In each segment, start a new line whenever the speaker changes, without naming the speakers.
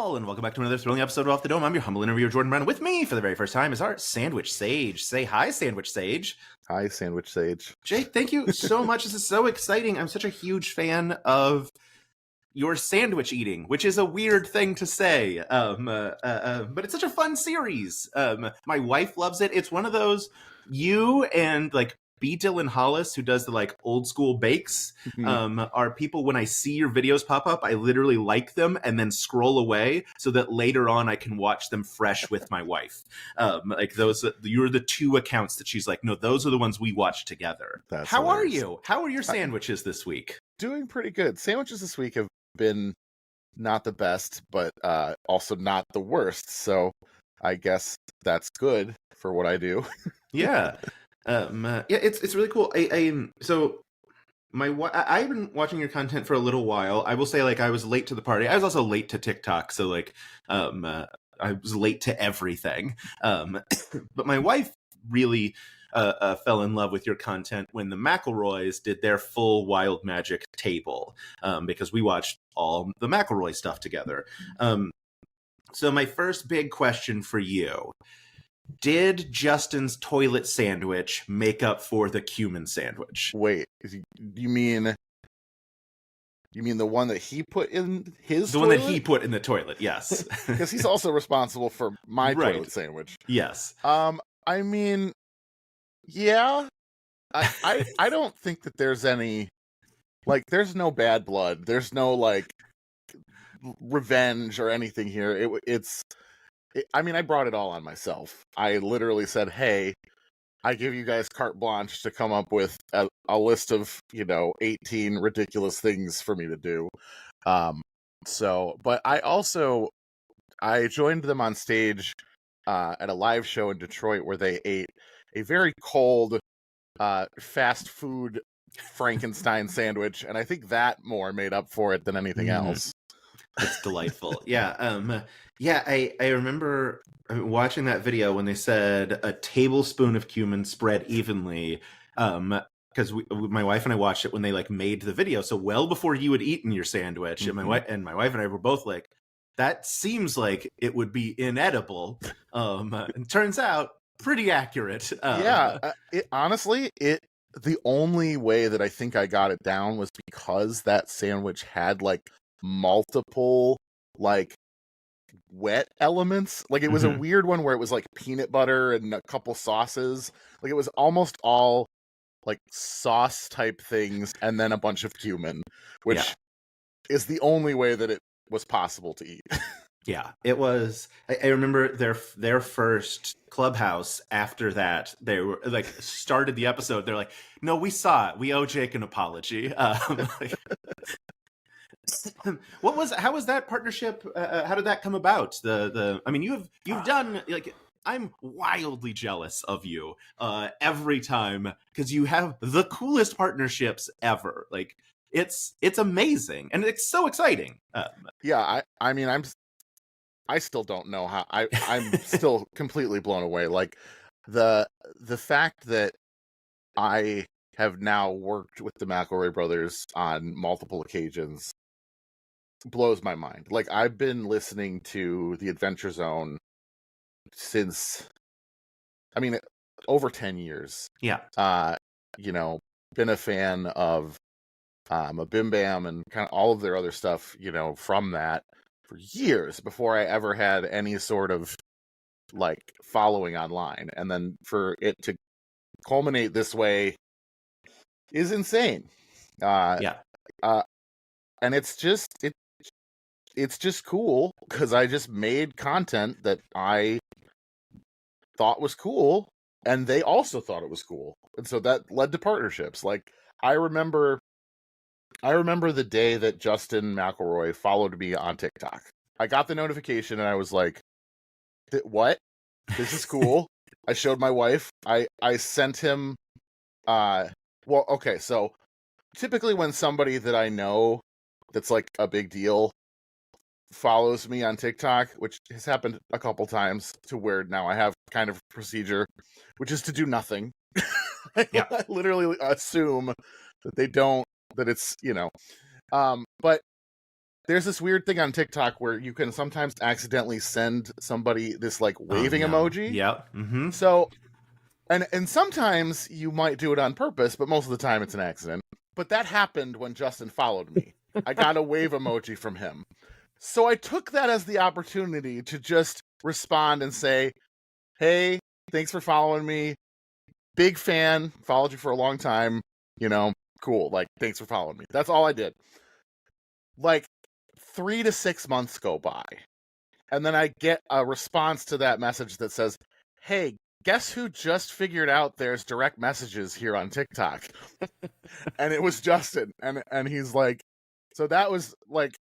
all, and welcome back to another thrilling episode of Off the Dome. I'm your humble interviewer, Jordan Brown. With me for the very first time is our Sandwich Sage. Say hi, Sandwich Sage.
Hi, Sandwich Sage.
Jake, thank you so much. This is so exciting. I'm such a huge fan of your sandwich eating, which is a weird thing to say, but it's such a fun series. My wife loves it. It's one of those, you and like B. Dylan Hollis, who does the like old school bakes, are people, when I see your videos pop up, I literally like them and then scroll away so that later on I can watch them fresh with my wife. Like those, you're the two accounts that she's like, no, those are the ones we watch together.
That's
How
hilarious.
are you? How are your sandwiches this week?
Doing pretty good. Sandwiches this week have been not the best, but also not the worst. So I guess that's good for what I do.
Yeah. It's really cool. I've been watching your content for a little while. I will say, like, I was late to the party. I was also late to TikTok, so like, I was late to everything. But my wife really fell in love with your content when the McElroys did their full Wild Magic table, because we watched all the McElroy stuff together. So my first big question for you: did Justin's toilet sandwich make up for the cumin sandwich?
Wait, you mean the one that he put in his
The
toilet?
one that he put in the toilet, yes.
Because he's also responsible for my
Right.
toilet sandwich.
Yes.
I mean, yeah. I don't think that there's any, like, there's no bad blood. There's no, like, revenge or anything here. I mean, I brought it all on myself. I literally said, hey, I give you guys carte blanche to come up with a list of, 18 ridiculous things for me to do. But I joined them on stage at a live show in Detroit where they ate a very cold fast food Frankenstein sandwich, and I think that more made up for it than anything else.
It's delightful. Yeah. I remember watching that video when they said a tablespoon of cumin spread evenly. Because my wife and I watched it when they like made the video, so well before you had eaten your sandwich, and my wife and I were both like, that seems like it would be inedible. And turns out pretty accurate.
Honestly, the only way that I think I got it down was because that sandwich had like multiple like wet elements. Like it was a weird one where it was like peanut butter and a couple sauces. Like it was almost all like sauce type things and then a bunch of cumin, which is the only way that it was possible to eat.
Yeah, it was. I remember their first Clubhouse after that. They were like started the episode. They're like, "No, we saw it. We owe Jake an apology." How was that partnership? How did that come about? I mean, you've done, like, I'm wildly jealous of you every time because you have the coolest partnerships ever. Like it's amazing and it's so exciting.
I mean, I still don't know how. I'm still completely blown away. Like the fact that I have now worked with the McElroy brothers on multiple occasions blows my mind. Like I've been listening to the Adventure Zone since, I mean, over 10 years.
Yeah.
Been a fan of a Bim Bam and kind of all of their other stuff, from that for years before I ever had any sort of like following online. And then for it to culminate this way is insane. And it's just cool because I just made content that I thought was cool and they also thought it was cool. And so that led to partnerships. Like I remember the day that Justin McElroy followed me on TikTok. I got the notification and I was like, what? This is cool. I showed my wife. I sent him, okay, so typically when somebody that I know that's like a big deal follows me on TikTok, which has happened a couple times to where now I have kind of a procedure, which is to do nothing. I literally assume that they don't, that it's, but there's this weird thing on TikTok where you can sometimes accidentally send somebody this like waving emoji.
Yep. Mm-hmm.
So, and sometimes you might do it on purpose, but most of the time it's an accident. But that happened when Justin followed me. I got a wave emoji from him. So I took that as the opportunity to just respond and say, hey, thanks for following me. Big fan, followed you for a long time. You know, cool. Like, thanks for following me. That's all I did. Like 3 to 6 months go by. And then I get a response to that message that says, hey, guess who just figured out there's direct messages here on TikTok? And it was Justin. And he's like, so that was like,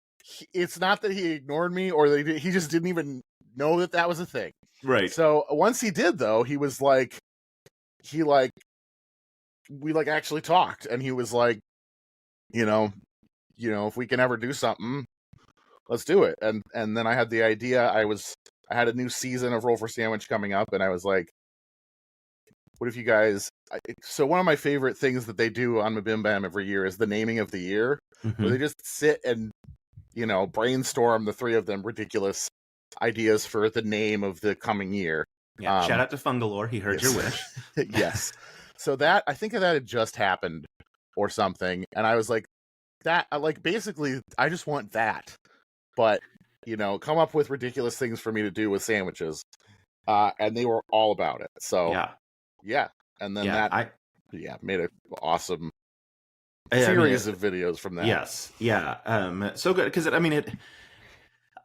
it's not that he ignored me or that he just didn't even know that that was a thing.
Right.
So once he did, though, he was like, we like actually talked, and he was like, you know, if we can ever do something, let's do it. And then I had the idea. I had a new season of Roll for Sandwich coming up, and I was like, what if you guys? So one of my favorite things that they do on Mabim Bam every year is the naming of the year, where they just sit and brainstorm, the three of them, ridiculous ideas for the name of the coming year.
Yeah, shout out to Fungalore. He heard your wish.
Yes. So that, I think that had just happened or something. And I was like, basically, I just want that. But, come up with ridiculous things for me to do with sandwiches. And they were all about it. So, yeah. And then made an awesome series of videos from that.
Yes. Yeah. So good. Because, it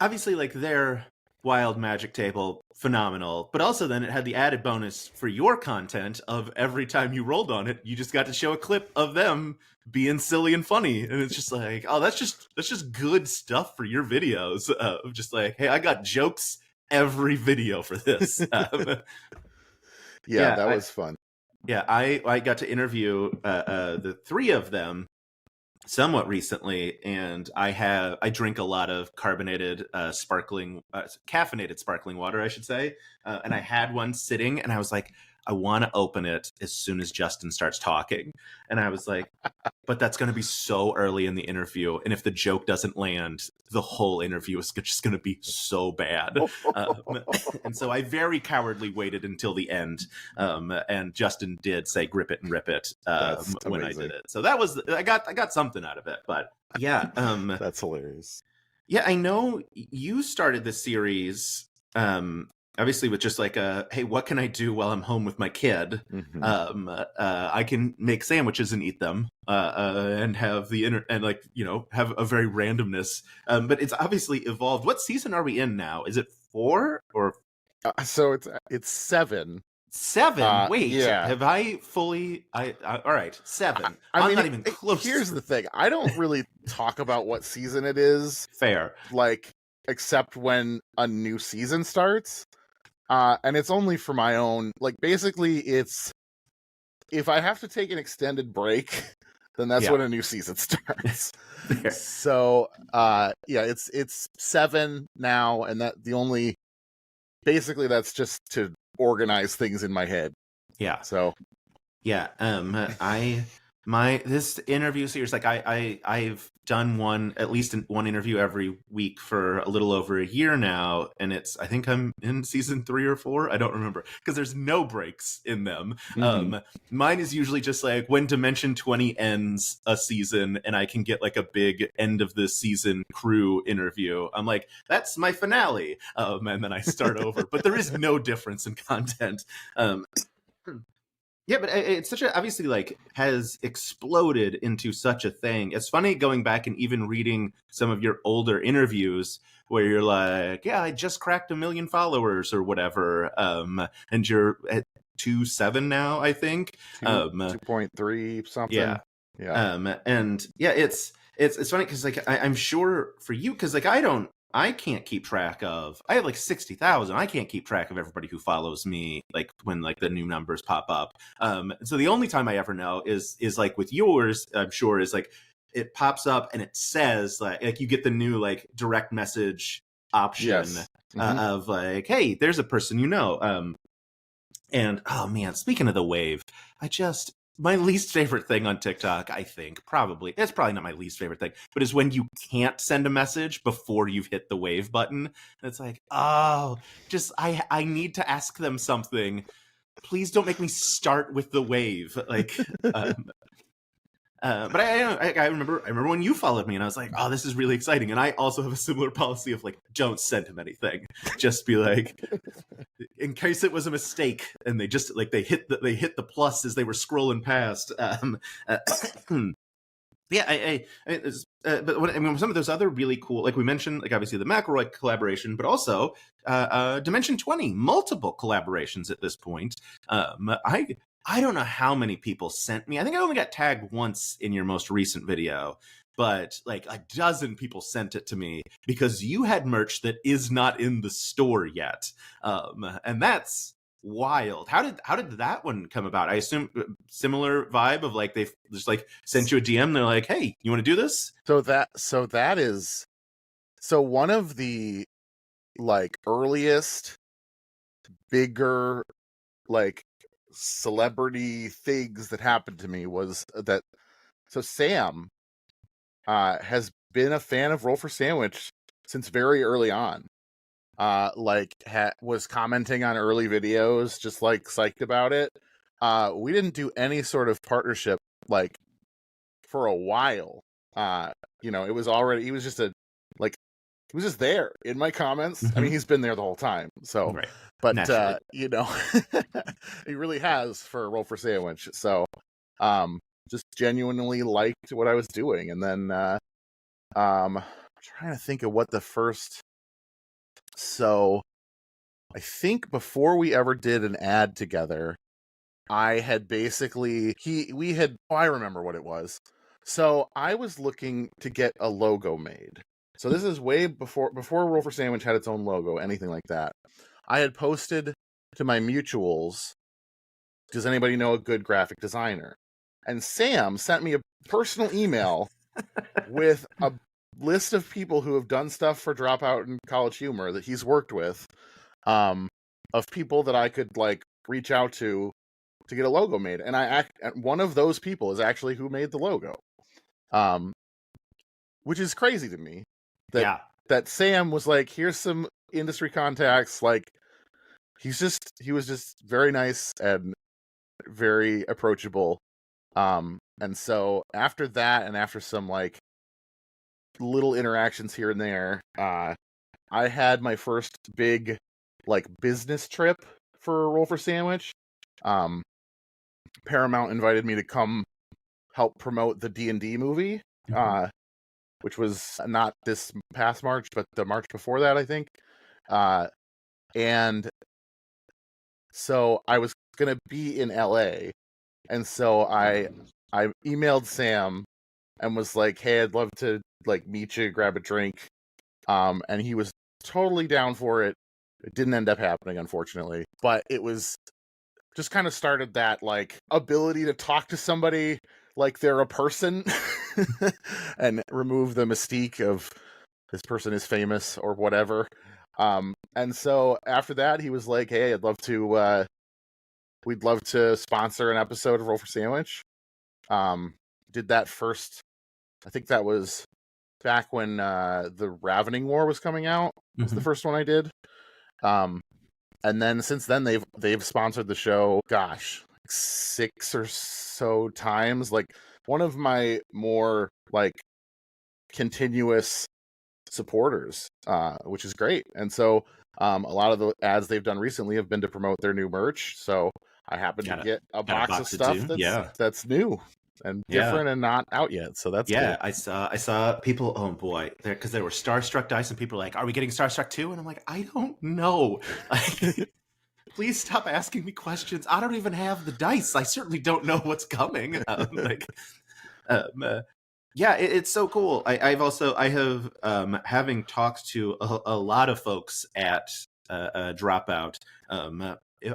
obviously, like, their Wild Magic table, phenomenal, but also then it had the added bonus for your content of every time you rolled on it, you just got to show a clip of them being silly and funny, and it's just like, oh, that's just good stuff for your videos. Of just like, hey, I got jokes every video for this.
That was fun.
Yeah, I got to interview the three of them somewhat recently, and I drink a lot of caffeinated sparkling water, I should say, and I had one sitting, and I was like, I want to open it as soon as Justin starts talking, and I was like, but that's going to be so early in the interview, and if the joke doesn't land, the whole interview is just going to be so bad. And so I very cowardly waited until the end, and Justin did say grip it and rip it when I did it. So that was, I got something out of it. But yeah,
that's hilarious.
Yeah, I know you started the series obviously with just like hey, what can I do while I'm home with my kid? I can make sandwiches and eat them, and have have a very randomness. But it's obviously evolved. What season are we in now? Is it 4 or?
So it's 7.
7. Wait, have I fully? All right, 7. I'm not even close.
Here's the thing: I don't really talk about what season it is.
Fair,
except when a new season starts. And it's only for my own, basically it's, if I have to take an extended break, then that's when a new season starts. So, it's 7 now, and basically that's just to organize things in my head.
Yeah.
So.
Yeah. This interview series, I've done at least one interview every week for a little over a year now, and I think I'm in season 3 or 4. I don't remember because there's no breaks in them. Mine is usually just like when Dimension 20 ends a season and I can get like a big end of the season crew interview. I'm like, that's my finale, and then I start over. But there is no difference in content. Yeah, but it's obviously has exploded into such a thing. It's funny going back and even reading some of your older interviews where you're like, yeah, I just cracked 1 million followers or whatever. And you're at 2.7 now, I think.
2.3 something.
Yeah.
Yeah.
And yeah, it's funny because I'm sure for you, because I can't keep track of. I have 60,000. I can't keep track of everybody who follows me. When the new numbers pop up. So the only time I ever know is with yours. I'm sure is it pops up and it says you get the new direct message option of hey, there's a person you know. And oh man, speaking of the wave, my least favorite thing on TikTok, I think, probably, it's probably not my least favorite thing, but is when you can't send a message before you've hit the wave button. And it's like, oh, just I need to ask them something. Please don't make me start with the wave. Like, but I remember when you followed me, and I was like, oh, this is really exciting. And I also have a similar policy of like, don't send him anything. Just be like, in case it was a mistake, and they just like they hit the plus as they were scrolling past. Yeah, but I mean, some of those other really cool, like we mentioned, like obviously the McElroy collaboration, but also Dimension 20, multiple collaborations at this point. I don't know how many people sent me. I think I only got tagged once in your most recent video, but like a dozen people sent it to me because you had merch that is not in the store yet, and that's wild. How did that one come about? I assume similar vibe of like they just like sent you a DM. They're like, "Hey, you want to do this?"
So that is one of the like earliest, bigger, like celebrity things that happened to me was that. So Sam has been a fan of Roll for Sandwich since very early on. Was commenting on early videos, just like psyched about it. We didn't do any sort of partnership like for a while. It was already, he was just there in my comments. I mean, he's been there the whole time. So,
Right.
But he really has for Roll for Sandwich. So, just genuinely liked what I was doing. And then, I'm trying to think of what the first. So, I think before we ever did an ad together, I had basically I remember what it was. So I was looking to get a logo made. So this is way before Roll for Sandwich had its own logo, anything like that. I had posted to my mutuals, does anybody know a good graphic designer? And Sam sent me a personal email with a list of people who have done stuff for Dropout and College Humor that he's worked with, of people that I could like reach out to get a logo made. And one of those people is actually who made the logo. Which is crazy to me that Sam was like, here's some industry contacts. Like he was just very nice and very approachable. And so after that, and after some like little interactions here and there, I had my first big like business trip for Roll for Sandwich. Paramount invited me to come help promote the D&D movie, which was not this past March, but the March before that, I think. And so I was going to be in LA. And so I emailed Sam and was like, hey, I'd love to like meet you, grab a drink. And he was totally down for it. It didn't end up happening, unfortunately, but it was just kind of started that like ability to talk to somebody like they're a person and remove the mystique of this person is famous or whatever. And so after that, he was like, hey, we'd love to sponsor an episode of Roll for Sandwich. Did that first, I think that was back when the Ravening War was coming out. Was the first one I did. And then since then they've sponsored the show, gosh, like 6 or so times. Like one of my more like continuous supporters, which is great. And so a lot of the ads they've done recently have been to promote their new merch. So I happened to get a box of stuff that's new and different and not out yet. So that's cool.
I saw people, oh boy, because there were Starstruck dice and people were like, are we getting Starstruck too? And I'm like, I don't know. Like, please stop asking me questions. I don't even have the dice. I certainly don't know what's coming. It's so cool. I have having talked to a lot of folks at Dropout.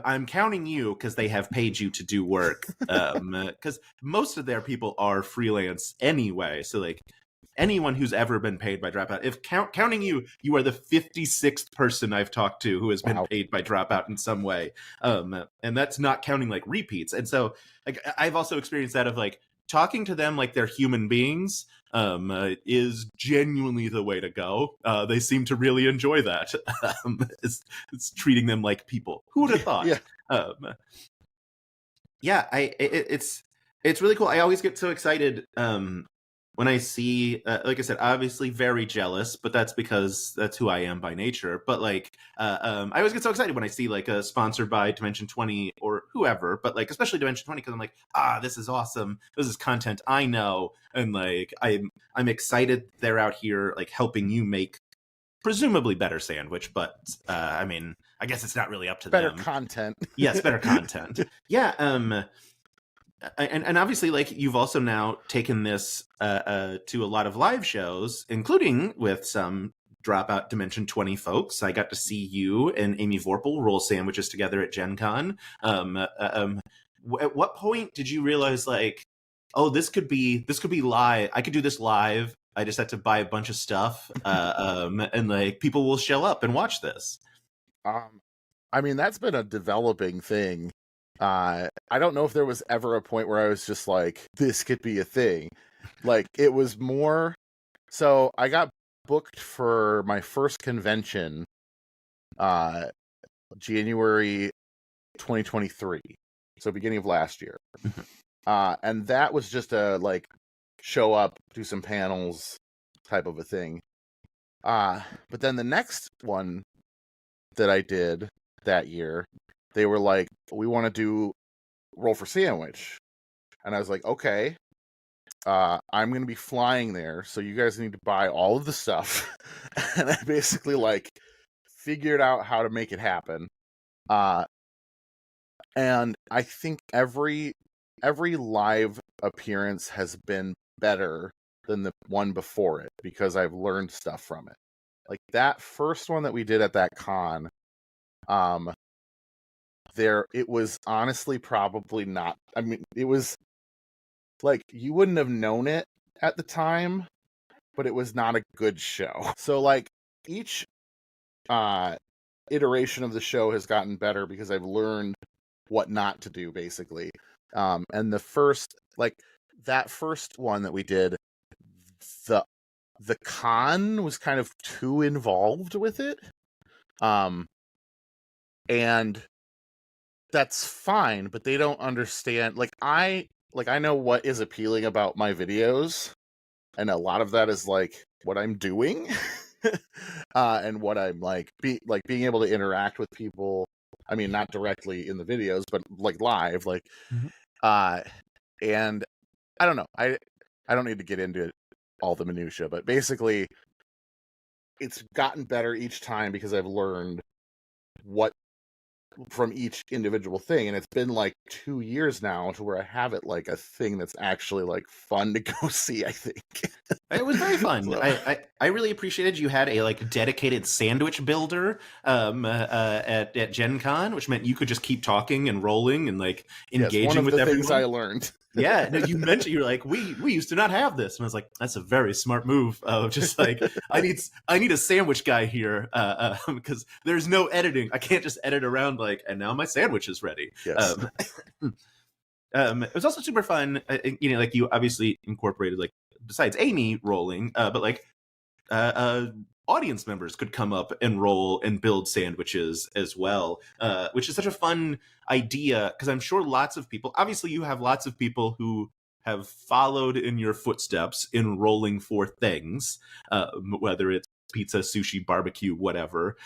I'm counting you because they have paid you to do work. Because most of their people are freelance anyway. So like, anyone who's ever been paid by Dropout. If counting you, you are the 56th person I've talked to who has been
Wow.
paid by Dropout in some way. And that's not counting like repeats. And so like I've also experienced that of like talking to them like they're human beings is genuinely the way to go. They seem to really enjoy that. It's treating them like people. Who would have thought?
Yeah.
Yeah, it's really cool. I always get so excited when I see, like I said, obviously very jealous, but that's because that's who I am by nature. But like, I always get so excited when I see like a sponsored by Dimension 20 or whoever, but like especially Dimension 20 because I'm like, this is awesome. This is content I know, and like I'm excited they're out here like helping you make presumably better sandwich. But I mean, I guess it's not really up to
Better
them.
content.
Yes, better content. Yeah. And obviously, like you've also now taken this to a lot of live shows, including with some Dropout Dimension 20 folks. I got to see you and Amy Vorpal roll sandwiches together at Gen Con. At what point did you realize like, oh, this could be live? I could do this live. I just had to buy a bunch of stuff, and like people will show up and watch this.
I mean, that's been a developing thing. I don't know if there was ever a point where I was just like, this could be a thing. Like, it was more. So I got booked for my first convention, January 2023. So beginning of last year. And that was just a like show up, do some panels type of a thing. But then the next one that I did that year, they were like, we want to do Roll for Sandwich. And I was like, okay, I'm going to be flying there, so you guys need to buy all of the stuff. And I basically like figured out how to make it happen. And I think every live appearance has been better than the one before it because I've learned stuff from it. Like that first one that we did at that con, it was honestly probably not. I mean, it was like you wouldn't have known it at the time, but it was not a good show. So like each iteration of the show has gotten better because I've learned what not to do, basically. And the first, like that first one that we did, the con was kind of too involved with it. And that's fine, but they don't understand. Like I know what is appealing about my videos, and a lot of that is like what I'm doing, and what I'm like being able to interact with people. I mean, not directly in the videos, but like live, like, and I don't know. I don't need to get into all the minutia, but basically, it's gotten better each time because I've learned what from each individual thing, and it's been like 2 years now to where I have it like a thing that's actually like fun to go see, I think.
It was very fun.
So-
I really appreciated you had a like dedicated sandwich builder at Gen Con, which meant you could just keep talking and rolling and like engaging
yes, one of
with
the
everyone.
things I learned.
Yeah, no, you mentioned you were like, we used to not have this, and I was like, that's a very smart move of just like I need a sandwich guy here because there's no editing. I can't just edit around like, and now my sandwich is ready.
Yes.
It was also super fun. You know, like you obviously incorporated like besides Amy rolling, but like audience members could come up and roll and build sandwiches as well, which is such a fun idea because I'm sure lots of people, obviously you have lots of people who have followed in your footsteps in rolling for things, whether it's pizza, sushi, barbecue, whatever.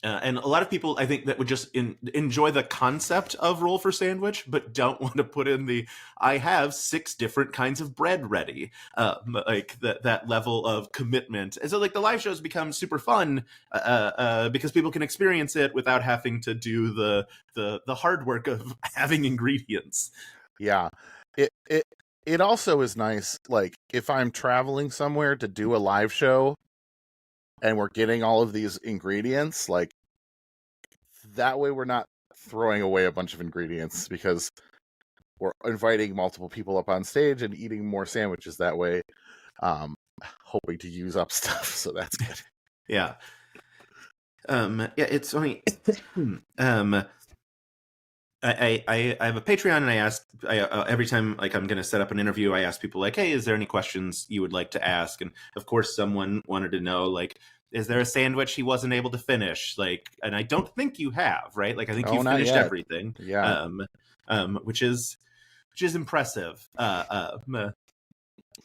And a lot of people, I think, that would just enjoy the concept of roll for sandwich, but don't want to put in I have 6 different kinds of bread ready, like that level of commitment. And so like the live shows become super fun because people can experience it without having to do the hard work of having ingredients.
Yeah. It also is nice, like if I'm traveling somewhere to do a live show and we're getting all of these ingredients, like that way we're not throwing away a bunch of ingredients because we're inviting multiple people up on stage and eating more sandwiches that way. Hoping to use up stuff, so that's good.
Yeah. Yeah, it's funny. I have a Patreon, and I ask every time like I'm going to set up an interview, I ask people like, hey, is there any questions you would like to ask? And of course, someone wanted to know like, is there a sandwich he wasn't able to finish? Like, and I don't think you have, right? Like, I think you finished everything.
Yeah.
Which is impressive.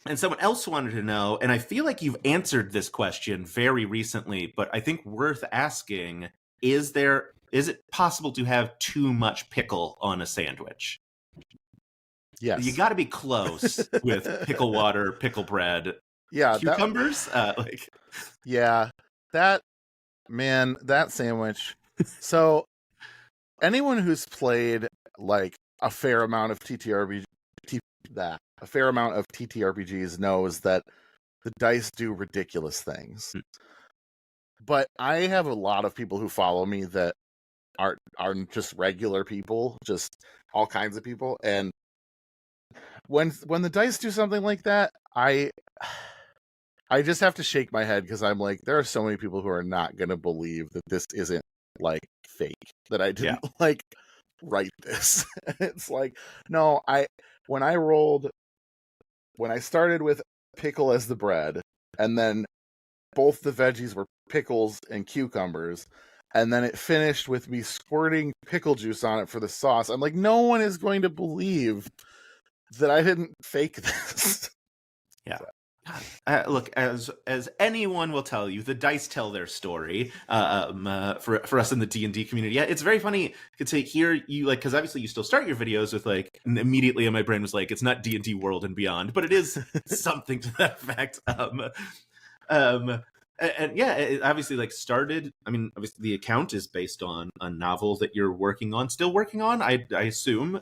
And someone else wanted to know, and I feel like you've answered this question very recently, but I think worth asking: is it possible to have too much pickle on a sandwich?
Yes.
You got to be close with pickle water, pickle bread, cucumbers.
Yeah, that sandwich. So anyone who's played like a fair amount of TTRPGs knows that the dice do ridiculous things. But I have a lot of people who follow me that are just regular people, just all kinds of people, and when the dice do something like that, I just have to shake my head, because I'm like, there are so many people who are not going to believe that this isn't like fake, that I didn't like write this. It's like, no, when I started with pickle as the bread, and then both the veggies were pickles and cucumbers, and then it finished with me squirting pickle juice on it for the sauce, I'm like, no one is going to believe that I didn't fake this.
Yeah. Look, as anyone will tell you, the dice tell their story. For us in the D&D community, yeah, it's very funny to hear you, like, because obviously you still start your videos with like, and immediately in my brain was like, it's not D&D World and Beyond, but it is something to that effect. And yeah, it obviously like started. I mean, obviously the account is based on a novel that you're still working on. I assume.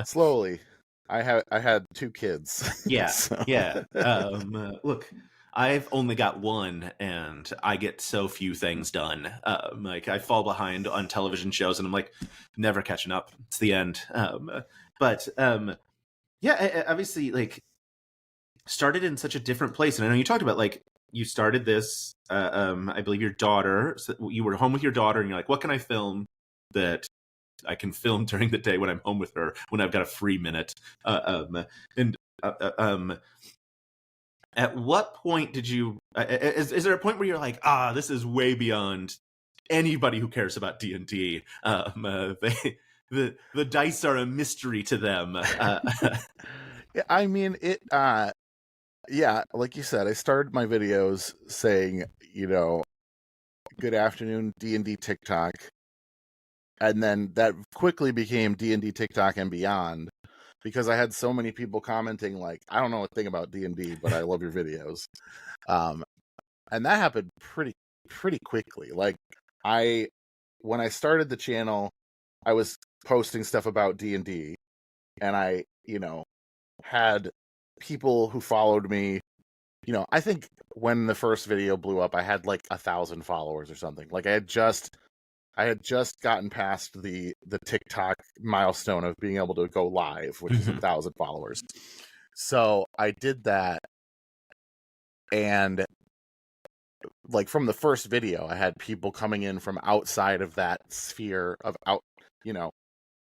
Slowly. I had 2 kids.
Yeah,
so.
Yeah. Look, I've only got one, and I get so few things done. Like I fall behind on television shows, and I'm like, never catching up. It's the end. Yeah, obviously, like, started in such a different place, and I know you talked about like you started this. I believe your daughter. So you were home with your daughter, and you're like, what can I film that I can film during the day when I'm home with her, when I've got a free minute. At what point did you? Is there a point where you're like, this is way beyond anybody who cares about D&D? The dice are a mystery to them.
I mean, it. Yeah, like you said, I started my videos saying, good afternoon, D&D TikTok. And then that quickly became D&D TikTok and beyond, because I had so many people commenting like, I don't know a thing about D&D, but I love your videos. And that happened pretty quickly. Like when I started the channel, I was posting stuff about D&D, and I, had people who followed me. I think when the first video blew up, I had like 1,000 followers or something. Like I had just gotten past the TikTok milestone of being able to go live, which is 1,000 followers. So I did that, and like from the first video, I had people coming in from outside of that sphere of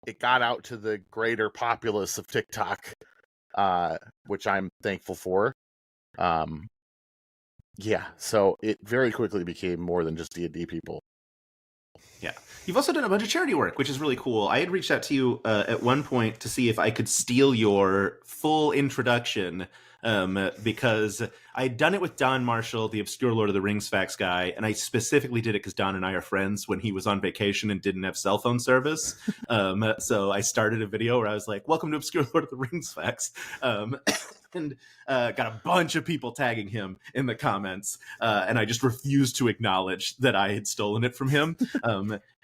it got out to the greater populace of TikTok, which I'm thankful for. Yeah, so it very quickly became more than just D&D people.
Yeah. You've also done a bunch of charity work, which is really cool. I had reached out to you at one point to see if I could steal your full introduction, because I had done it with Don Marshall, the obscure Lord of the Rings facts guy, and I specifically did it because Don and I are friends when he was on vacation and didn't have cell phone service. So I started a video where I was like, welcome to obscure Lord of the Rings facts. And got a bunch of people tagging him in the comments, and I just refused to acknowledge that I had stolen it from him,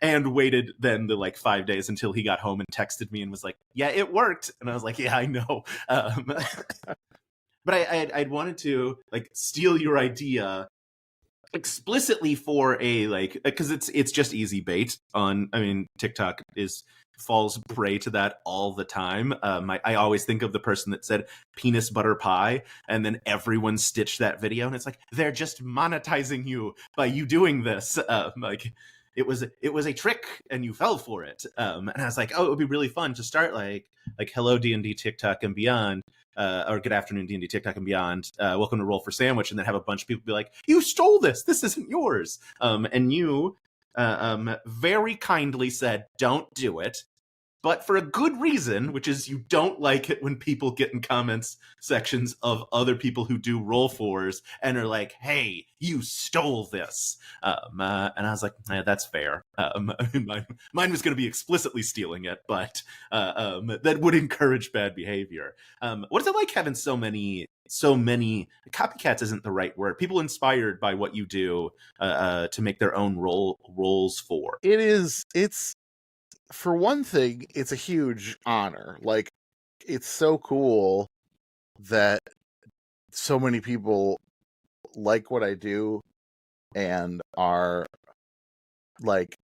and waited then the like 5 days until he got home and texted me and was like, yeah, it worked. And I was like, yeah, I know. But I'd wanted to like steal your idea explicitly for a like, because it's just easy bait on. I mean, TikTok is falls prey to that all the time. I always think of the person that said penis butter pie, and then everyone stitched that video, and it's like, they're just monetizing you by you doing this. Like, it was a trick, and you fell for it. And I was like, oh, it would be really fun to start like hello D&D TikTok and beyond. Or good afternoon, D&D TikTok and beyond. Welcome to Roll for Sandwich, and then have a bunch of people be like, "You stole this. This isn't yours." And you very kindly said, "Don't do it," but for a good reason, which is you don't like it when people get in comments sections of other people who do roll fours and are like, "Hey, you stole this." And I was like, that's fair. Mine was going to be explicitly stealing it, but that would encourage bad behavior. What is it like having so many copycats? Isn't the right word. People inspired by what you do to make their own roles for.
It's for one thing, it's a huge honor. Like, it's so cool that so many people like what I do and are like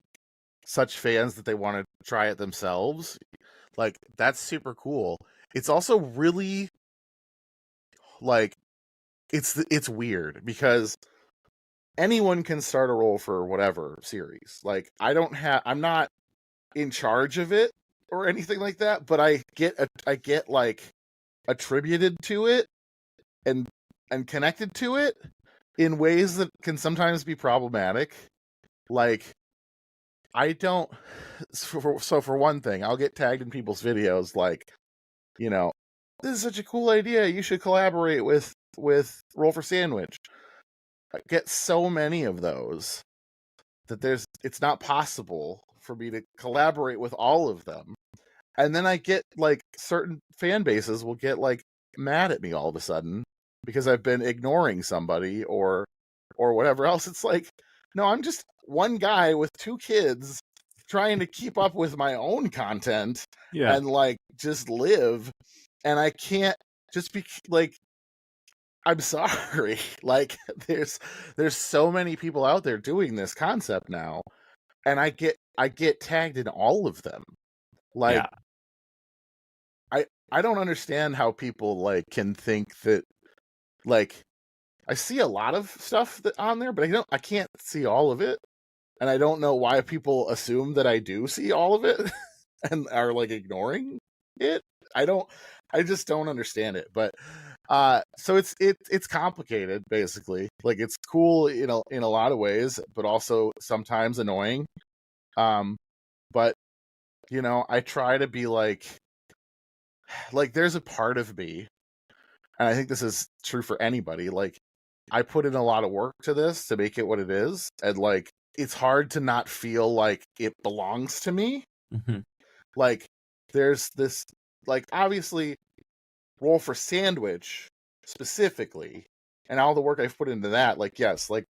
such fans that they want to try it themselves. Like, that's super cool. It's also really like it's weird because anyone can start a roll for whatever series. Like, I'm not in charge of it or anything like that, but I get like attributed to it and connected to it in ways that can sometimes be problematic. Like, I don't so for one thing, I'll get tagged in people's videos like, you know, this is such a cool idea, you should collaborate with Roll for Sandwich. I get so many of those that it's not possible for me to collaborate with all of them. And then I get like certain fan bases will get like mad at me all of a sudden because I've been ignoring somebody or whatever else. It's like, no, I'm just one guy with 2 kids trying to keep up with my own content and like just live. And I can't just be like, I'm sorry. Like, there's so many people out there doing this concept now, and I get tagged in all of them. Like, I don't understand how people like can think that, like, I see a lot of stuff that on there, but I can't see all of it, and I don't know why people assume that I do see all of it and are like ignoring it. I just don't understand it. But so it's complicated, basically. Like, it's cool, you know, in a lot of ways, but also sometimes annoying. But you know, I try to be like there's a part of me, and I think this is true for anybody, like, I put in a lot of work to this to make it what it is, and like, it's hard to not feel like it belongs to me.
Mm-hmm.
Like, there's this, like, obviously Roll for Sandwich specifically, and all the work I've put into that, like, yes, like,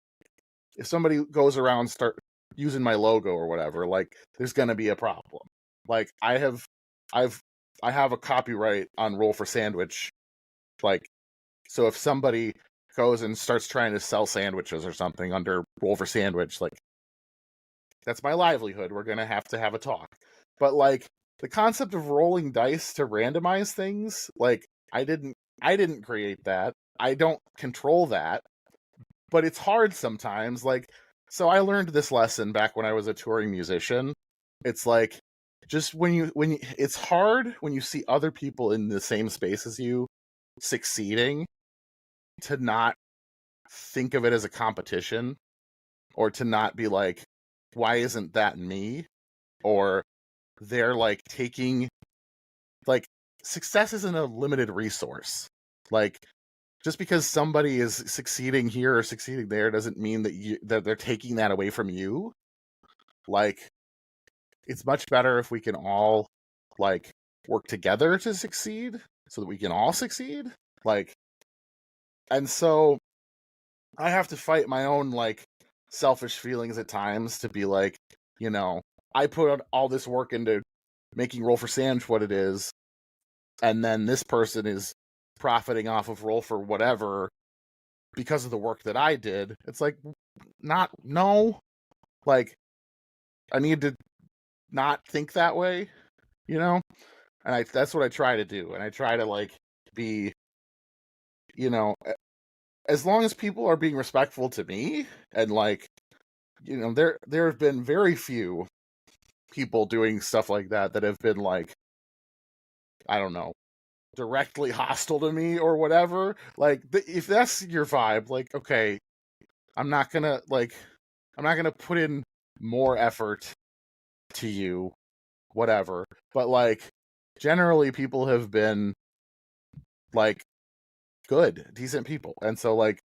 if somebody goes around and start using my logo or whatever, like, there's gonna be a problem. Like, I have a copyright on Roll for Sandwich. Like, so if somebody goes and starts trying to sell sandwiches or something under Roll for Sandwich, like, that's my livelihood. We're gonna have to have a talk. But like, the concept of rolling dice to randomize things, like, I didn't create that. I don't control that. But it's hard sometimes. Like, so I learned this lesson back when I was a touring musician. It's like, just when you it's hard when you see other people in the same space as you succeeding to not think of it as a competition, or to not be like, why isn't that me? Or they're like taking, like, success isn't a limited resource. Like, just because somebody is succeeding here or succeeding there doesn't mean that they're taking that away from you. Like, it's much better if we can all like work together to succeed so that we can all succeed. Like, and so I have to fight my own like selfish feelings at times to be like, you know, I put all this work into making Roll for Sandwich what it is, and then this person is profiting off of Roll for whatever because of the work that I did. It's like, no. Like, I need to not think that way. you know? And that's what I try to do. And I try to like be, you know, as long as people are being respectful to me and like, you know, there have been very few people doing stuff like that have been like, I don't know, directly hostile to me or whatever. Like if that's your vibe, like, okay, I'm not gonna put in more effort to you, whatever. But like generally people have been like good, decent people. And so like,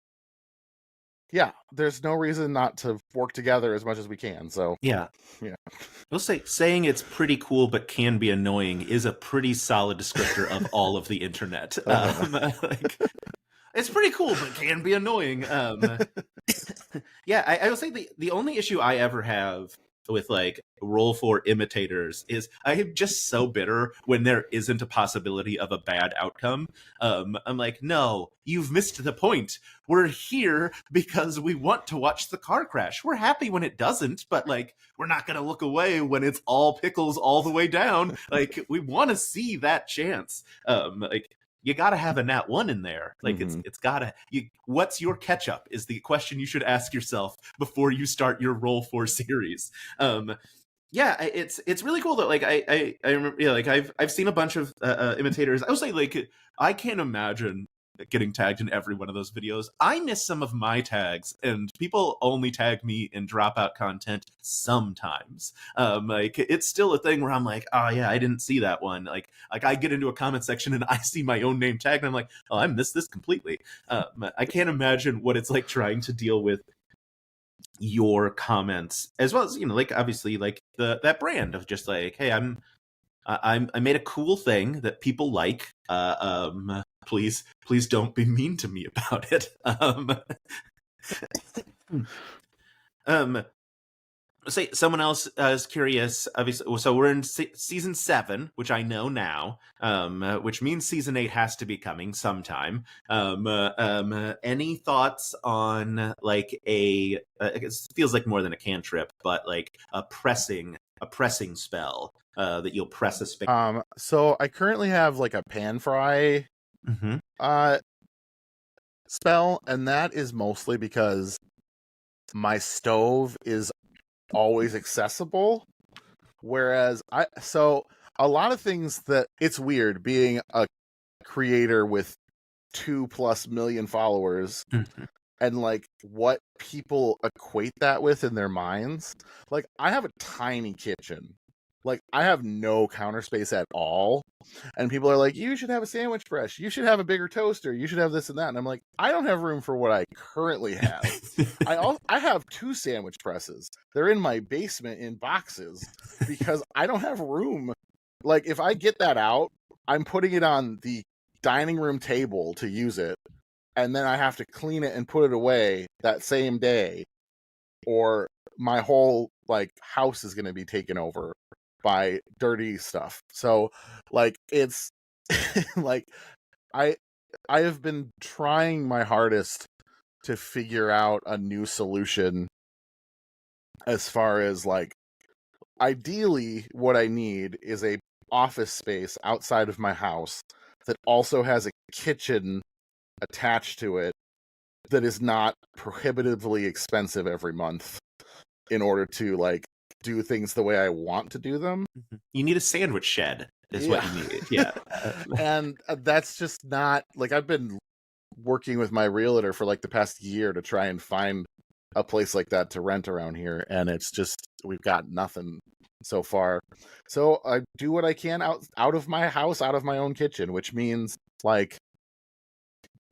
yeah, there's no reason not to work together as much as we can. So
Yeah.
yeah.
I'll say saying it's pretty cool but can be annoying is a pretty solid descriptor of all of the internet. Like, it's pretty cool but can be annoying. Yeah, I will say the only issue I ever have with like Roll for imitators is I am just so bitter when there isn't a possibility of a bad outcome. I'm like, no, you've missed the point. We're here because we want to watch the car crash. We're happy when it doesn't, but like we're not gonna look away when it's all pickles all the way down. Like we want to see that chance. Like you got to have a nat one in there. Like it's gotta. What's your catch-up is the question you should ask yourself before you start your Roll for series. Yeah, it's really cool that like I remember, yeah, like I've seen a bunch of imitators. I would say like I can't imagine getting tagged in every one of those videos. I miss some of my tags, and people only tag me in dropout content sometimes. Like it's still a thing where I'm like, oh yeah, I didn't see that one. Like I get into a comment section and I see my own name tagged, and I'm like, oh, I missed this completely. I can't imagine what it's like trying to deal with your comments as well as, you know, like obviously like that brand of just like, hey, I made a cool thing that people like. Please don't be mean to me about it. Say someone else is curious. Obviously, so we're in season 7, which I know now, which means season 8 has to be coming sometime. Any thoughts on like it feels like more than a cantrip, but like a pressing spell that you'll press a space.
So I currently have like a pan fry spell, and that is mostly because my stove is always accessible, whereas a lot of things that it's weird being a creator with 2+ million followers and like what people equate that with in their minds. Like I have a tiny kitchen, like I have no counter space at all, and people are like, you should have a sandwich press, you should have a bigger toaster, you should have this and that, and I'm like, I don't have room for what I currently have. I have 2 sandwich presses. They're in my basement in boxes because I don't have room. Like if I get that out, I'm putting it on the dining room table to use it, and then I have to clean it and put it away that same day, or my whole like house is going to be taken over by dirty stuff. So like it's like I have been trying my hardest to figure out a new solution as far as like ideally what I need is a office space outside of my house that also has a kitchen attached to it that is not prohibitively expensive every month in order to like do things the way I want to do them.
You need a sandwich shed is what you need. Yeah.
And that's just not like, I've been working with my realtor for like the past year to try and find a place like that to rent around here, and it's just we've got nothing so far. So I do what I can out of my house, out of my own kitchen, which means like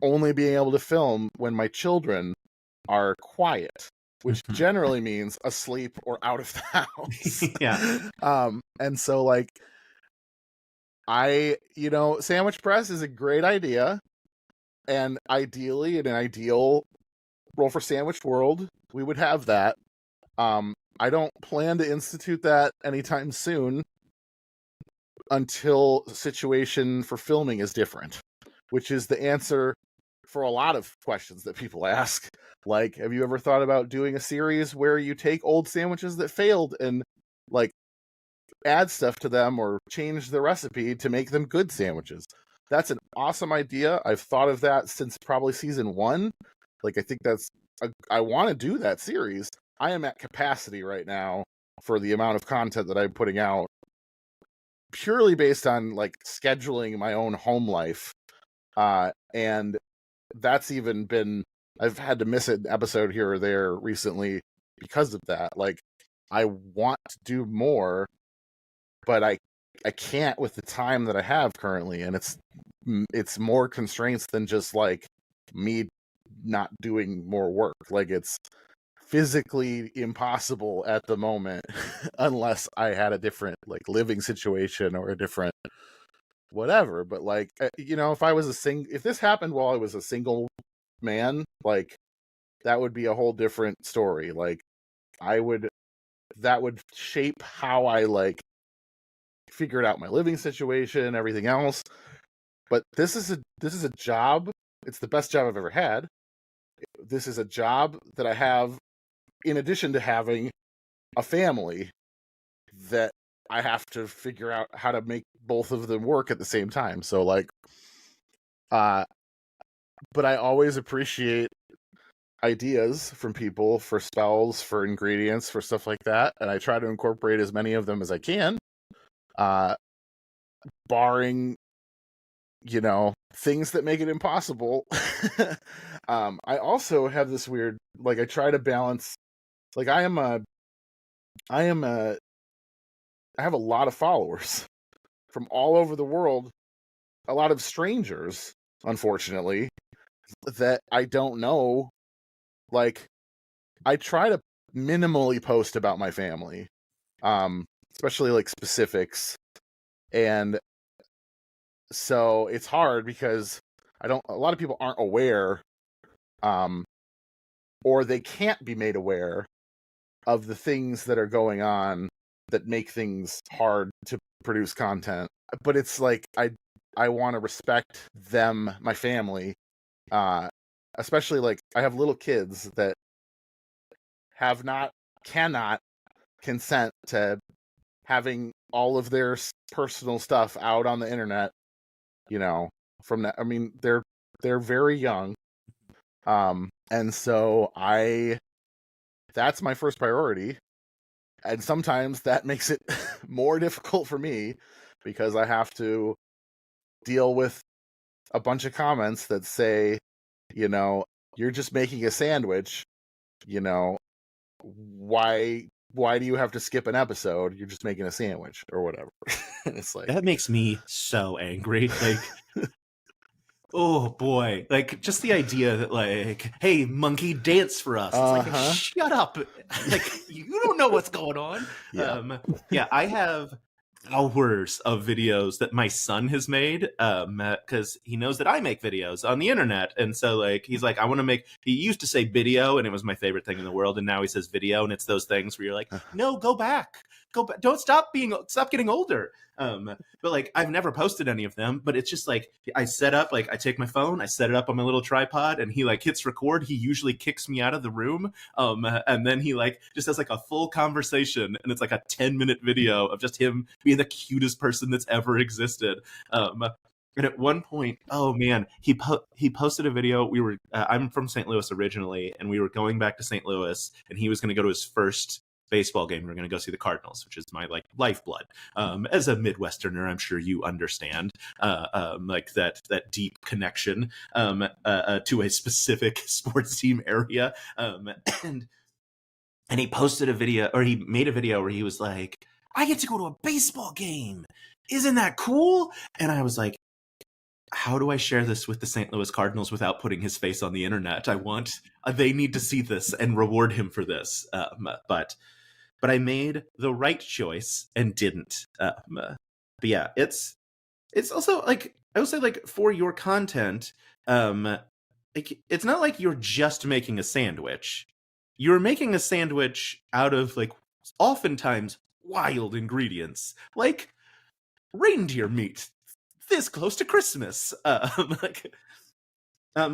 only being able to film when my children are quiet, which generally means asleep or out of the house.
Yeah.
And so like sandwich press is a great idea, and ideally in an ideal Roll for Sandwich world, we would have that. I don't plan to institute that anytime soon until the situation for filming is different, which is the answer for a lot of questions that people ask. Like, have you ever thought about doing a series where you take old sandwiches that failed and like add stuff to them or change the recipe to make them good sandwiches. That's an awesome idea. I've thought of that since probably season 1. Like, I think I want to do that series. I am at capacity right now for the amount of content that I'm putting out, purely based on like scheduling my own home life. And that's even been, I've had to miss an episode here or there recently because of that. Like, I want to do more, but I can't with the time that I have currently, and it's more constraints than just like me not doing more work. Like, it's physically impossible at the moment unless I had a different like living situation or a different whatever. But like, if this happened while I was a single man, like, that would be a whole different story. Like, that would shape how I like figured out my living situation and everything else. But this is a job. It's the best job I've ever had. This is a job that I have in addition to having a family that I have to figure out how to make both of them work at the same time. So like, but I always appreciate ideas from people for spells, for ingredients, for stuff like that, and I try to incorporate as many of them as I can, barring things that make it impossible. I also have this weird, like, I try to balance, like, I have a lot of followers from all over the world, a lot of strangers, unfortunately, that I don't know. Like, I try to minimally post about my family, especially like specifics. And so it's hard because a lot of people aren't aware, or they can't be made aware of the things that are going on that make things hard to produce content. But it's like, I want to respect them, my family, especially like I have little kids that cannot consent to having all of their personal stuff out on the internet, from that. I mean, they're very young. And so that's my first priority. And sometimes that makes it more difficult for me because I have to deal with a bunch of comments that say, you're just making a sandwich, why do you have to skip an episode? You're just making a sandwich or whatever. And it's like,
that makes me so angry. Like, oh boy, like, just the idea that like, hey, monkey, dance for us. It's like, shut up. Like, you don't know what's going on. Yeah. I have hours of videos that my son has made, because he knows that I make videos on the internet. And so like, he's like, he used to say video and it was my favorite thing in the world. And now he says video. And it's those things where you're like, no, go back, don't stop getting older. But like, I've never posted any of them, but it's just like, I take my phone, I set it up on my little tripod, and he like hits record. He usually kicks me out of the room. And then he like just has like a full conversation, and it's like a 10-minute video of just him being the cutest person that's ever existed. And at one point, oh man, he posted a video. I'm from St. Louis originally, and we were going back to St. Louis, and he was going to go to his first baseball game. We're going to go see the Cardinals, which is my like lifeblood. As a Midwesterner, I'm sure you understand like that deep connection to a specific sports team area. And he posted a video, or he made a video where he was like, I get to go to a baseball game. Isn't that cool? And I was like, how do I share this with the St. Louis Cardinals without putting his face on the internet? They need to see this and reward him for this. But I made the right choice and didn't. But yeah, it's also like, I would say, like, for your content, like, it's not like you're just making a sandwich. You're making a sandwich out of like oftentimes wild ingredients, like reindeer meat this close to Christmas. But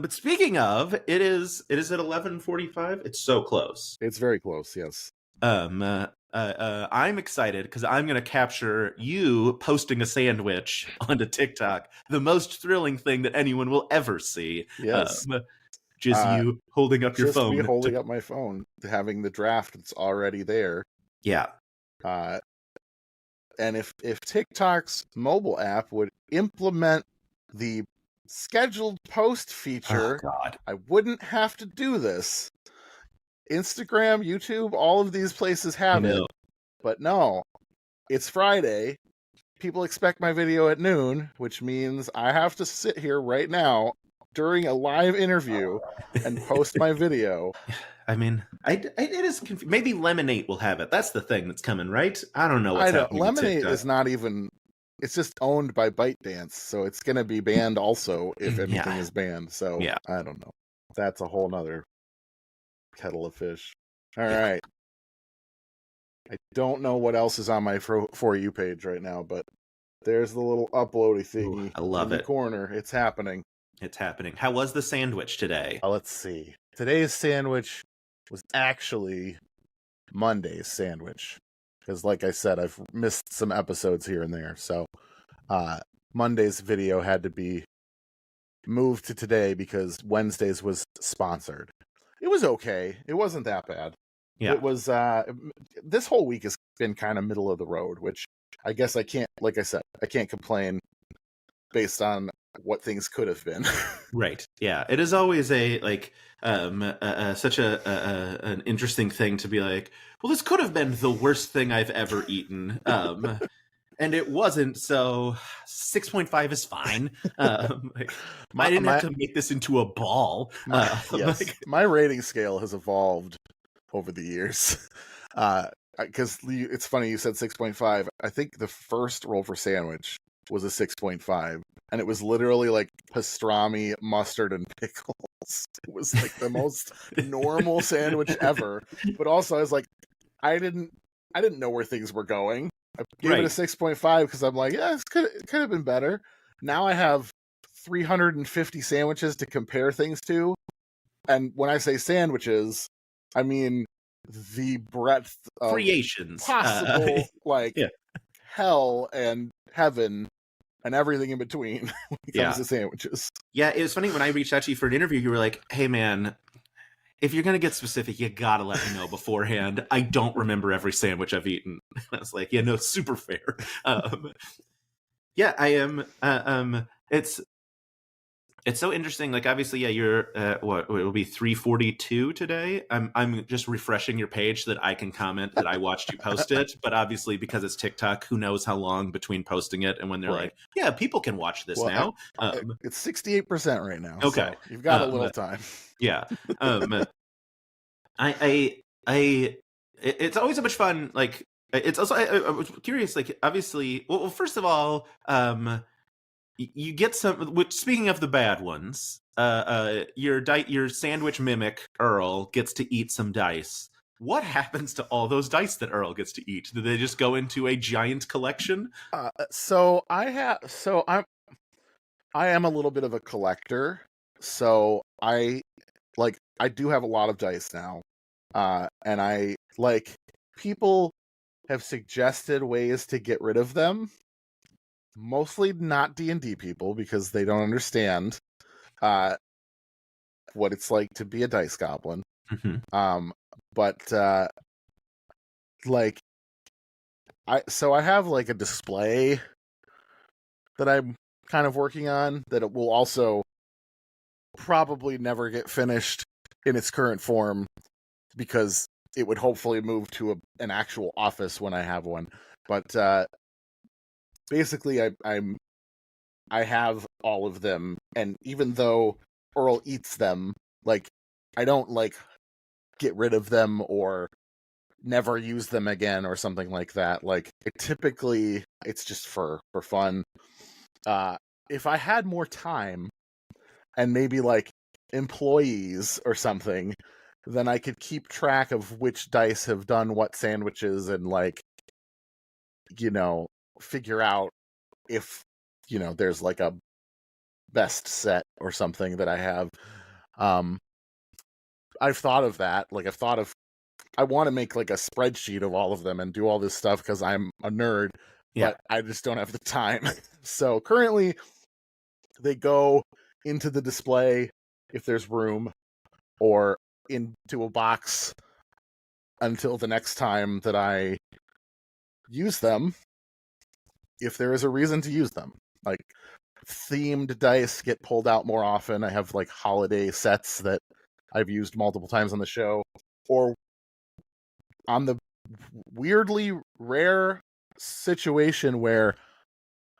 speaking of, it is at 11:45. It's so close.
It's very close. Yes.
I'm excited because I'm going to capture you posting a sandwich onto TikTok, the most thrilling thing that anyone will ever see.
Yes.
Which is
Uh,
you holding up your
just me
phone.
holding up my phone, having the draft that's already there.
Yeah.
Uh, and if TikTok's mobile app would implement the scheduled post
Oh,
feature,
God.
I wouldn't have to do this. Instagram, YouTube, all of these places have it, but no, it's Friday. People expect my video at noon, which means I have to sit here right now during a live interview and post my video.
I mean, it is maybe Lemonade will have it. That's the thing that's coming, right? I don't know what's happening with
Lemonade
TikTok.
is not even. It's just owned by ByteDance, so it's going to be banned also if anything is banned. So
Yeah.
I don't know. That's a whole nother kettle of fish. All
Yeah.
right. I don't know what else is on my For You page right now, but there's the little uploady thingy.
Ooh, I love
in the
it.
corner. It's happening.
It's happening. How was the sandwich today?
Let's see. Today's sandwich was actually Monday's sandwich. Because like I said, I've missed some episodes here and there. So Monday's video had to be moved to today because Wednesday's was sponsored. It was okay. It wasn't that bad.
Yeah.
It was this whole week has been kind of middle of the road, which I guess I can't, like I said, I can't complain based on what things could have been.
Right. Yeah. It is always a like such an interesting thing to be like, well, this could have been the worst thing I've ever eaten. And it wasn't, so 6.5 is fine. Like, I didn't have to make this into a ball.
Yes, my rating scale has evolved over the years. Because it's funny you said 6.5. I think the first roll for sandwich was a 6.5, and it was literally like pastrami, mustard, and pickles. It was like the most normal sandwich ever. But also, I was like, I didn't know where things were going. I gave it a 6.5 because I'm like, yeah, it could have been better. Now I have 350 sandwiches to compare things to, and when I say sandwiches, I mean the breadth of
creations,
possible hell and heaven and everything in between when it comes to sandwiches.
Yeah, it was funny when I reached out to you for an interview. You were like, "Hey, man, if you're gonna get specific, you gotta let me know beforehand. I don't remember every sandwich I've eaten." I was like, "Yeah, no, super fair." Yeah, I am. It's so interesting. Like, obviously, yeah, you're what it will be 3:42 today. I'm just refreshing your page so that I can comment that I watched you post it. But obviously, because it's TikTok, who knows how long between posting it and when they're like, yeah, people can watch this now.
It's 68% right now.
Okay,
so you've got a little time.
Yeah. It's always so much fun. Like, it's also I was curious. Like, obviously, well, first of all, you get some. Which, speaking of the bad ones, your sandwich mimic Earl gets to eat some dice. What happens to all those dice that Earl gets to eat? Do they just go into a giant collection?
I am a little bit of a collector, so I do have a lot of dice now, and I like people have suggested ways to get rid of them. Mostly not D&D people because they don't understand what it's like to be a dice goblin.
Mm-hmm.
But I have like a display that I'm kind of working on that it will also probably never get finished in its current form because it would hopefully move to an actual office when I have one. But basically, I have all of them, and even though Earl eats them, like I don't like get rid of them or never use them again or something like that. Like typically, it's just for fun. If I had more time and maybe like employees or something, then I could keep track of which dice have done what sandwiches and like figure out if there's like a best set or something that I have. I've thought of that. Like I've thought of I want to make like a spreadsheet of all of them and do all this stuff because I'm a nerd,
Yeah.
but I just don't have the time. So currently, they go into the display if there's room, or into a box until the next time that I use them, if there is a reason to use them. Like, themed dice get pulled out more often. I have like holiday sets that I've used multiple times on the show, or on the weirdly rare situation where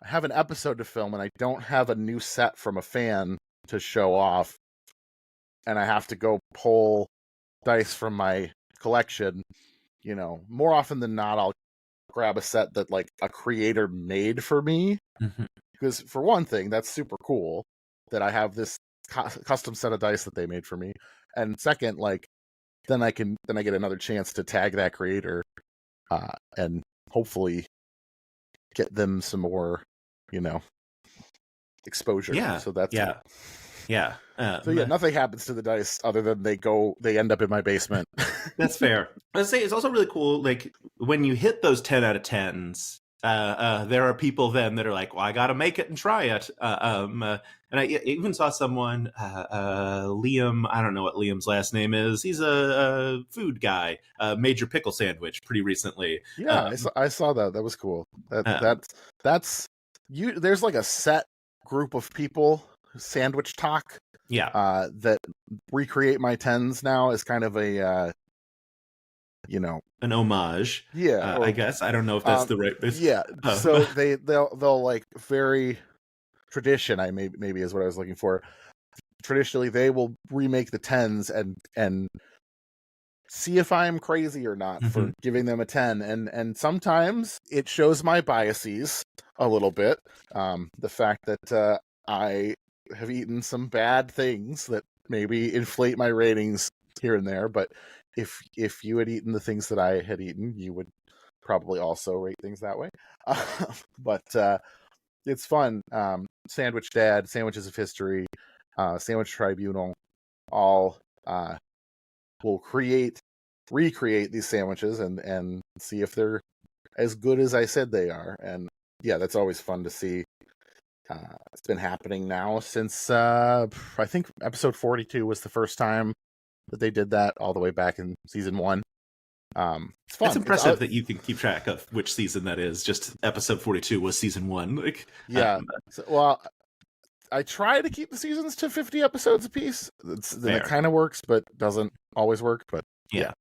I have an episode to film and I don't have a new set from a fan to show off, and I have to go pull dice from my collection. More often than not, I'll grab a set that like a creator made for me, because for one thing, that's super cool that I have this custom set of dice that they made for me, and second, like then I get another chance to tag that creator, and hopefully get them some more, exposure.
Yeah.
So that's
yeah.
cool.
Yeah.
So yeah, nothing happens to the dice other than they end up in my basement.
That's fair. I'd say it's also really cool, like, when you hit those 10 out of 10s, there are people then that are like, well, I gotta make it and try it. And I even saw someone, Liam, I don't know what Liam's last name is. He's a food guy, Major Pickle Sandwich, pretty recently.
Yeah, I saw that. That was cool. That's you. There's like a set group of people, Sandwich Talk, that recreate my 10s now as kind of a
an homage.
Yeah,
I guess. I don't know if that's the right.
Yeah, so they'll like very tradition. Maybe is what I was looking for. Traditionally, they will remake the 10s and see if I'm crazy or not for giving them a 10. And sometimes it shows my biases a little bit. The fact that I have eaten some bad things that maybe inflate my ratings here and there, but if you had eaten the things that I had eaten, you would probably also rate things that way. But it's fun. Sandwich Dad, Sandwiches of History, Sandwich Tribunal, all will recreate these sandwiches and see if they're as good as I said they are. And yeah, that's always fun to see. It's been happening now since I think episode 42 was the first time that they did that, all the way back in season 1. It's fun.
It's impressive that you can keep track of which season that is. Just episode 42 was season 1. Like,
yeah. Well, I try to keep the seasons to 50 episodes apiece. It kind of works, but doesn't always work. But
yeah.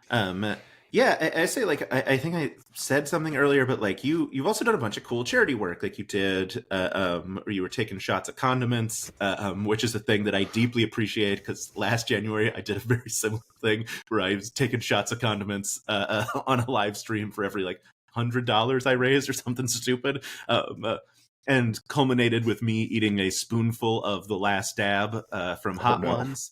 I say, like, I think I said something earlier, but like you've also done a bunch of cool charity work, like you did, or you were taking shots at condiments, which is a thing that I deeply appreciate, because last January I did a very similar thing where I was taking shots of condiments on a live stream for every like $100 I raised or something stupid, and culminated with me eating a spoonful of the last dab from Hot Ones,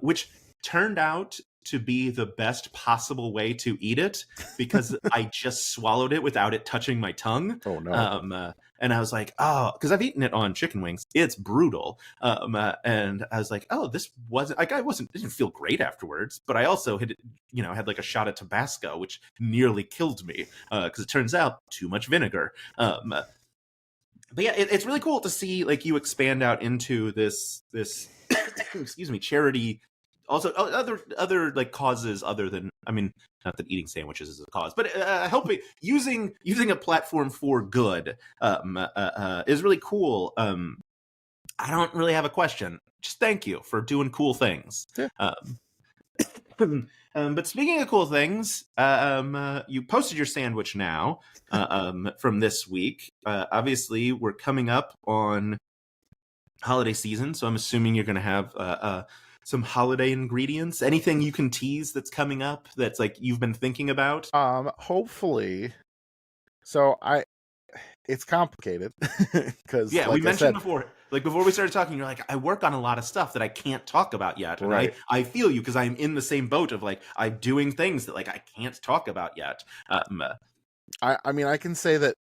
which turned out to be the best possible way to eat it, because I just swallowed it without it touching my tongue.
Oh no.
And I was like, oh, because I've eaten it on chicken wings. It's brutal. And I was like, oh, this wasn't like, it didn't feel great afterwards, but I also had like a shot of Tabasco, which nearly killed me, because it turns out too much vinegar. But yeah, it's really cool to see like you expand out into this excuse me, charity. Also, other like causes other than, I mean, not that eating sandwiches is a cause, but helping using a platform for good is really cool. I don't really have a question. Just thank you for doing cool things.
Yeah.
But speaking of cool things, you posted your sandwich now from this week. Obviously, we're coming up on holiday season, so I'm assuming you're going to have some holiday ingredients. Anything you can tease that's coming up that's like you've been thinking about?
Hopefully. So it's complicated because
yeah,
like
we mentioned before we started talking, you're like, I work on a lot of stuff that I can't talk about yet, and
right.
I feel you, because I'm in the same boat of like I'm doing things that like I can't talk about yet.
I mean, I can say that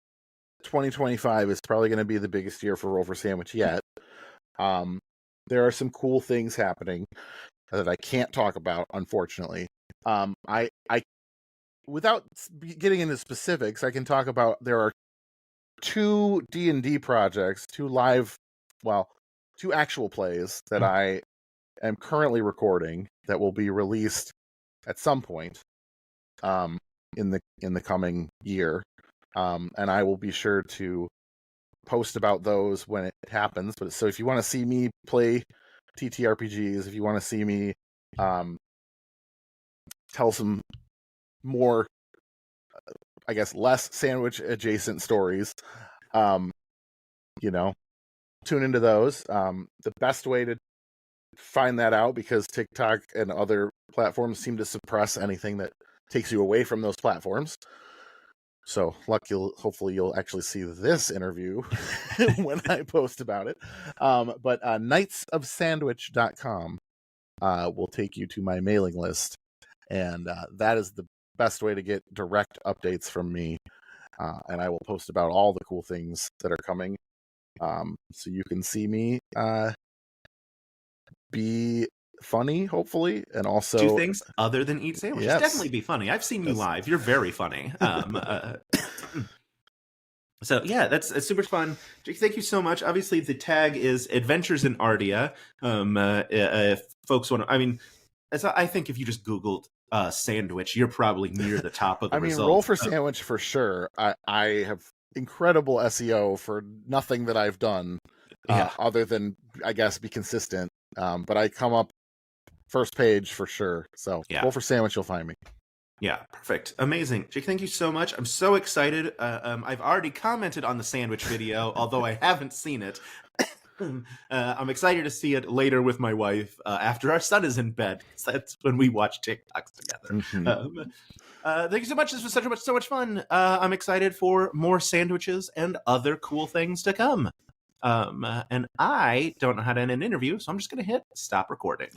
2025 is probably going to be the biggest year for Rover Sandwich yet. There are some cool things happening that I can't talk about, unfortunately. I without getting into specifics, I can talk about there are two D&D projects, two actual plays that I am currently recording that will be released at some point in the coming year. And I will be sure to post about those when it happens. But so if you want to see me play TTRPGs, if you want to see me tell some more, I guess, less sandwich adjacent stories, tune into those. The best way to find that out, because TikTok and other platforms seem to suppress anything that takes you away from those platforms. So hopefully you'll actually see this interview when I post about it. But knightsofsandwich.com will take you to my mailing list. And that is the best way to get direct updates from me. And I will post about all the cool things that are coming. So you can see me be funny, hopefully, and also
do things other than eat sandwiches.
Yes.
Definitely be funny. I've seen you live. You're very funny. So yeah, that's super fun. Jake, thank you so much. Obviously, the tag is Adventures in Ardia. If folks want to, I think if you just Googled sandwich, you're probably near the top of the results.
Roll for sandwich for sure. I have incredible SEO for nothing that I've done, other than, I guess, be consistent. But I come up first page for sure. So roll for sandwich, you'll find me.
Yeah, perfect. Amazing. Jake, thank you so much. I'm so excited. I've already commented on the sandwich video, although I haven't seen it. I'm excited to see it later with my wife after our son is in bed. That's when we watch TikToks together.
Mm-hmm.
Thank you so much. This was so much fun. I'm excited for more sandwiches and other cool things to come. And I don't know how to end an interview, so I'm just going to hit stop recording.